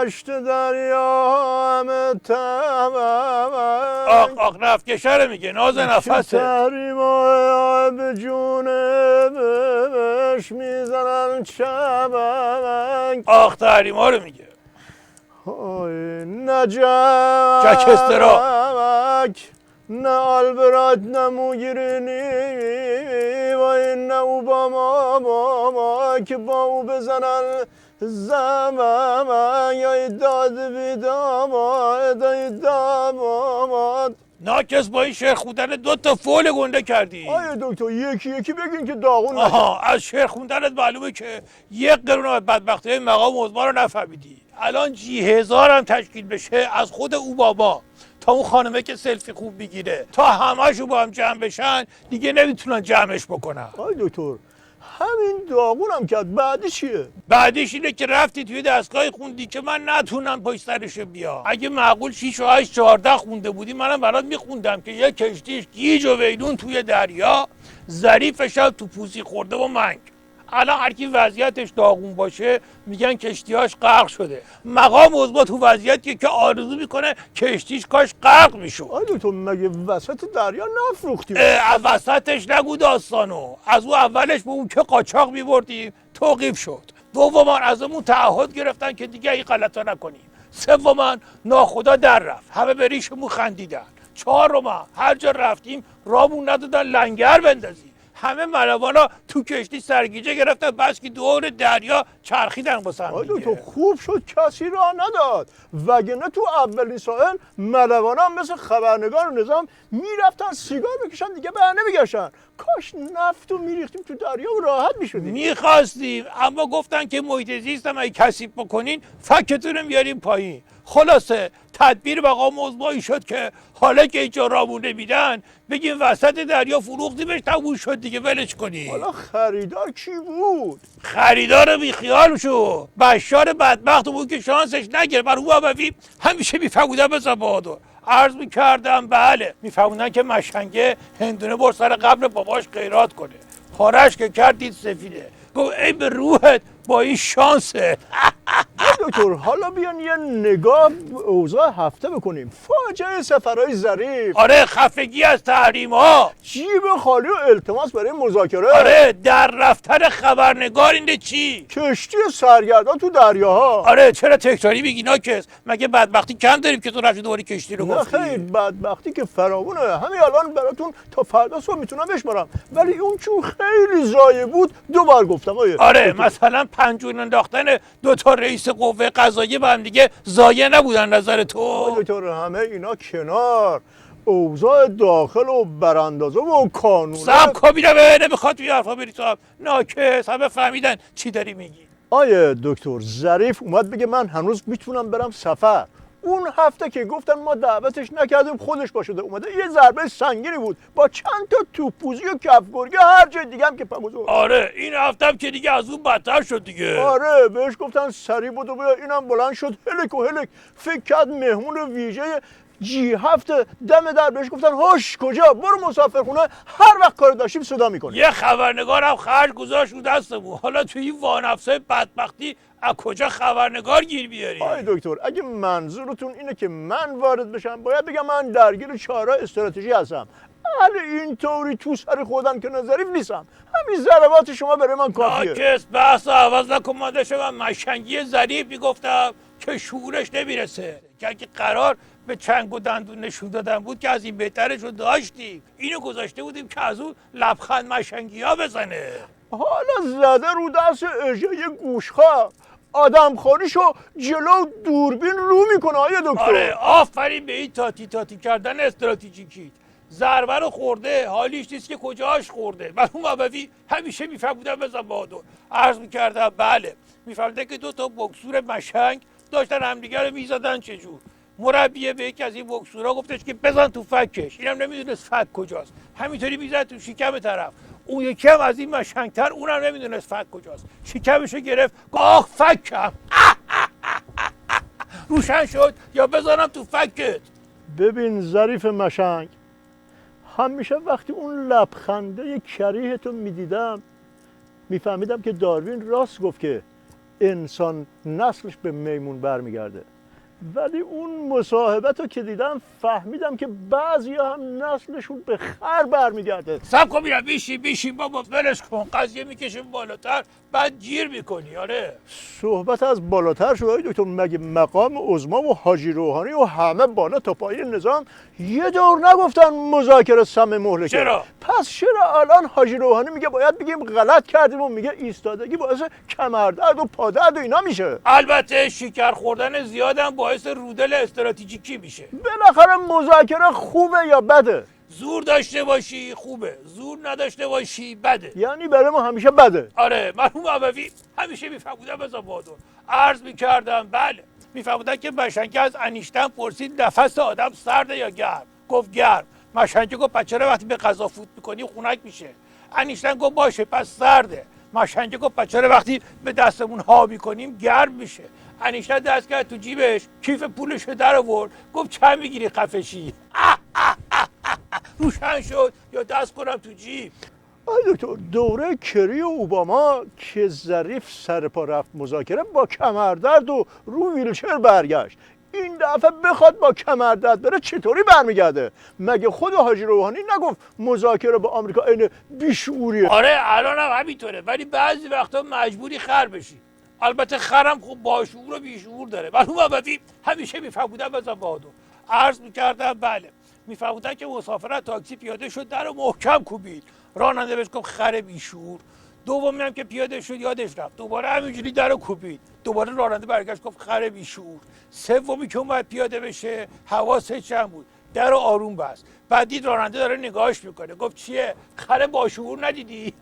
گشت دریام تمام آق نفکشه رو میگه ناز نفسه تحریم آب جونش میزنن چمنگ آق تحریما رو میگه نجمک چکسترا نه آلبرات نه موگیرینی و این نه اوباما که با او بزنن زمان یا داد بیداماد ناکس با این شعر خوندن 2 تا فول گنده کردی. آیه دکتر یکی بگین که داغون نشه. آها از شعر خوندنت معلومه که 1 قرون بدبختی مقام عظما رو نفهمیدی. الان G1000 هم تشکیل بشه از خود اوباما تا اون خانمه که سلفی خوب میگیره تا همه‌شو با هم جمع بشن دیگه نمیتونن جمعش بکنن. آیه دکتر همین داغونم کرد بعدی چیه؟ بعدش اینه که رفتی توی دستگاه خوندی که من نتونم پشت سرش بیام. اگه معقول 6 و 8 14 خونده بودی منم برات میخوندم که یه کشتیش گیج و ویلون توی دریا ظریفش تو پوسی خورده و منگ. الان هر کی وضعیتش داغون باشه میگن کشتیاش غرق شده. مقام عظما تو وضعیتیه که آرزو میکنه کشتیش کاش غرق میشد. آیه دکتر مگه وسط دریا نفروختیم؟ از وسطش نگو داستانو. از اون اولش به اون که قاچاق میبردیم توقیف شد. دوما ازمون تعهد گرفتن که دیگه این غلطا نکنیم. سوما ناخدا در رفت همه به ریشمون خندیدن. 4 هر جا رفتیم رامون ندادن لنگر بندازیم. همه ملوانا تو کشتی سرگیجه گرفتن بس که دور دریا چرخیدن واسه هم دیگه. تو خوب شد کسی راه نداد وگرنه تو اولین ساحل ملوانا هم مثل خبرنگار نظام میرفتن سیگار بکشن دیگه بر نمیگشتن. کاش نفتو میریختیم تو دریا و راحت میشدیم. میخواستیم اما گفتن که محیط زیست هم اگه کثیف بکنین فکتون رو میاریم پایین. خلاصه تدبیر مقام عظمایی شد که حالا که اینجا رامون نمیدن بگیم وسط دریا فروختیمش تموم شد دیگه ولش کنیم. حالا خریدار کی بود؟ خریدار بیخیال شو. بشار بدبخت بود که شانسش نگرفت. من اوبوی همیشه میفهمودن بزن بهادر. عرض میکردم بله میفهموندن که مشنگه هندونه بر سر قبر باباش خیرات کنه. خارش که کرد دید سفیده. گفت ای به روحت با این شانسه. دکتر حالا بیان یه نگاه اوضاع هفته بکنیم. فاجعه سفرهای ظریف. آره خفگی از تحریما. جیب خالی و التماس برای مذاکره. آره در رفتن خبرنگار اینده چی؟ کشتی سرگردان تو دریاها. آره چرا تکراری میگی ناکس؟ مگه بدبختی کم داریم که تو رفتی دوباره کشتی رو گفتی؟ نه خیلی بدبختی که فراوونه. همین الان براتون تا فردا صبح میتونم بشمارم ولی اون چون خیلی ضایع بود 2 بار گفتم. آره مثلا پنجون انداختن 2 تا رئیس قوه قضاییه با هم دیگه ضایع نبودن نظر تو؟ دکتر همه اینا کنار اوضاع داخل و براندازه و قانون سب کابینه نمیخواد توی حرفا بری تو هم ناکس همه فهمیدن چی داری میگی. آیه دکتر ظریف اومد بگه من هنوز میتونم برم سفر. اون هفته که گفتن ما دعوتش نکردیم خودش باشه اومده یه ضربه سنگینی بود با چند تا توپوزی و کفگرگه هر جای دیگه هم که پموزو. آره این هفتم که دیگه از اون بدتر شد دیگه. آره بهش گفتن سری بود و بیا. اینم بلند شد هلک و هلک فکر کرد مهمون ویژه G7 دم در بهش گفتن هوش کجا برو مسافرخونه هر وقت کار داشتیم صدا میکنه. یه خبرنگارم خرج گذاشت رو دستمون. حالا توی این وانفسای بدبختی از کجا خبرنگار گیر بیاری؟ آی دکتر اگه منظورتون اینه که من وارد بشم باید بگم من درگیر چهارراه استراتژی هستم. اهل اینطوری تو سر خودم که ظریف نیستم. همین ضربات شما برای من کافیه. ناکس بحث عوض نکن. ماده شما مشنگی ظریف میگفتم که شعورش نمیرسه که اگه قرار به چنگ و دندون نشون دادن بود که از این بهترش رو داشتیم. اینو گذاشته بودیم که از اون لبخند مشنگی ها بزنه. حالا زده رو دست اژه گوشخوار آدم خاریشو جلو دوربین رو میکنه. آیه دکتر آره آفرین به این تاتی کردن استراتژیکی. ضربه رو خورده حالیش نیست که کجاش خورده. من اون مبوی همیشه میفهمودم بزن بهادر. عرض میکردم بله میفهمده که 2 تا بکسور مشنگ داشتن همدیگه رو میزدن چجور. مربیه به یکی از این بکسورا گفتش که بزن تو فکش، اینم نمیدونست فک کجاست، همینطوری میزد تو شکم طرف. اون یکی هم از این مشنگتر، اونم نمیدونست فک کجاست، شکمشو گرفت آخ فکم. روشن شد یا بزنم تو فکت. ببین ظریف مشنگ، همیشه وقتی اون لبخنده کریه تو میدیدم میفهمیدم که داروین راست گفت که انسان نسلش به میمون برمیگرده، ولی اون مصاحبت رو که دیدم فهمیدم که بعضی هم نسلشون به خر برمیگرده. سب کن میرم بیشی بابا ولش کن، قضیه میکشیم بالاتر بعد گیر میکنی. آره صحبت از بالاتر شد آقای دکتر، مگه مقام عظما و حاجی روحانی و همه بالا تا پایین نظام یه دور نگفتن مذاکره سم مهلکه؟ چرا؟ پس چرا الان حاجی روحانی میگه باید بگیم غلط کردیم و میگه ایستادگی باعث کمردرد و پادرد و اینا میشه؟ البته شکر خوردن زیادم باعث رودل استراتژیکی میشه. بالاخره مذاکره خوبه یا بده؟ زور داشته باشی خوبه، زور نداشته باشی بده. یعنی برای ما همیشه بده. آره مرحوم عبوی همیشه میفهمودن بزن بادر. عرض میکردم بله، میفهمودن که مشنگه از انیشتن پرسید نفس آدم سرده یا گرم؟ گفت گرم. مشنگه گفت پس چرا وقتی به غذا فوت میکنی خنک میشه؟ انیشتن گفت باشه پس سرده. مشنگه گفت پس چرا وقتی به دستمون ها میکنیم گرم میشه؟ انیشتن دست کرد تو جیبش، کیف پولش رو در آورد، گفت چند میگیری خفشی؟ روشن شد یا دست کنم تو جیب. آی دکتر، دوره کری و اوباما که ظریف سر پا رفت مذاکره با کمردرد و رو ویلچر برگشت، این دفعه بخواد با کمردرد بره چطوری برمیگرده؟ مگه خود حاجی روحانی نگفت مذاکره با آمریکا عین بیشعوریه؟ آره الان هم همینطوره، ولی بعضی وقتا مجبوری خر بشی. البته خرم خوب باشعور و بیشعور داره. ولی عبوی همیشه میفهمودن بزن بادر. عرض میکردم بله، میفهمودن که مسافر تاکسی پیاده شد در رو محکم کوبید، راننده بهش گفت خر بیشعور. دومی هم که پیاده شد یادش رفت دوباره همینجوری در رو کوبید، دوباره راننده برگشت گفت خر بیشعور. سومی که اومد پیاده بشه حواسش جمع بود، در رو آروم بست، بعد دید راننده داره نگاهش میکنه، گفت چیه؟ خر باشعور ندیدی؟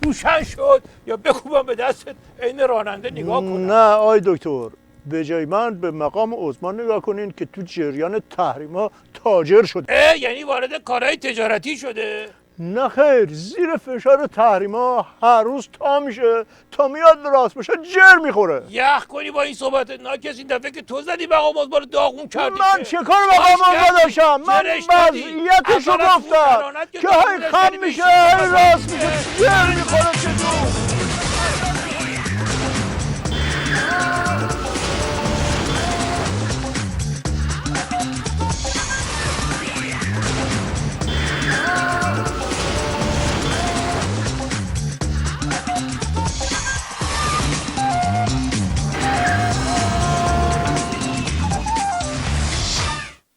روشن شد یا بکوبم به دستت عین راننده نگاه کنم؟ نه آی دکتر، به جای من به مقام عظما نگاه کنین که تو جریان تحریما تاجر شده. یعنی وارد کارهای تجارتی شده؟ نه خیر، زیر فشار تحریما هر روز تا میشه تا میاد راست بشه جر میخوره. یخ کنی با این صحبت ناکس، این دفعه که تو زدی مقام عظما رو داغون کردی. من چه کار مقام عظما داشتم؟ من وضعیتشو گفتم که هی خم میشه هی راست میشه جر میخوره. چطور